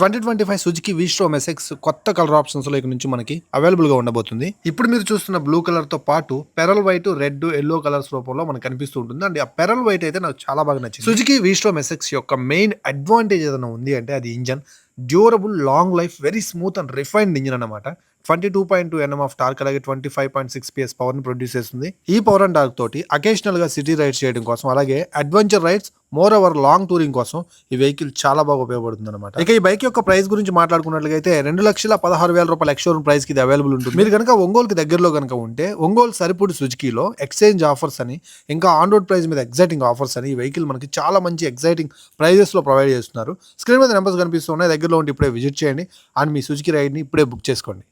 2025 Suzuki V Strom SX కొత్త colour options లో ఇక్కడ నుంచి మనకి అవైలబుల్ గా ఉండబోతుంది. ఇప్పుడు మీరు చూస్తున్న బ్లూ కలర్ తో పాటు pearl white, red, yellow colours రూపంలో మనకు కనిపిస్తూ ఉంటుంది. అండ్ ఆ పెరల్ వైట్ అయితే నాకు చాలా బాగా నచ్చింది. సుజుకి వీస్ట్రోమ్ ఎస్ఎక్స్ యొక్క మెయిన్ అడ్వాంటేజ్ ఏదైనా ఉంది అంటే అది engine. Durable, long life, very smooth and refined engine అనమాట. 22.2 Nm ఆఫ్ టార్క్, అలాగే 25.6 PS పవర్ ని ప్రొడ్యూస్ చేస్తుంది. ఈ పవర్ అండ్ టార్క్ తోటి అకేషనల్ గా సిటీ రైడ్స్ చేయడం కోసం, అలాగే adventure rides, more over long touring కోసం ఈ వెహికల్ చాలా బాగా ఉపయోగపడుతుంది అనమాట. ఇక ఈ బైక్ యొక్క ప్రైస్ గురించి మాట్లాడుకున్నట్లయితే 2,16,000 రూపాయల ఎక్స్షోరూమ్ ప్రైస్ కి ఇది అవైలబుల్ ఉంటుంది. మీరు కనుక ఒంగోలుకి దగ్గరలో కనుక ఉంటే ఒంగోలు సరిపూడి సుజుకీలో ఎక్స్చేంజ్ ఆఫర్స్ అని, ఇంకా ఆన్ రోడ్ ప్రైస్ మీద ఎగ్జైటింగ్ ఆఫర్స్ అని ఈ వెహికల్ మనకి చాలా మంచి ఎగ్జైటింగ్ ప్రైజెస్ లో ప్రొవైడ్ చేస్తున్నారు. స్క్రీన్ మీద నెంబర్స్ కనిపిస్తున్నాయి, దగ్గరలో ఉంటే ఇప్పుడే విజిట్ చేయండి అండ్ మీ సుజుకి రైడ్ ని ఇప్పుడే బుక్ చేసుకోండి.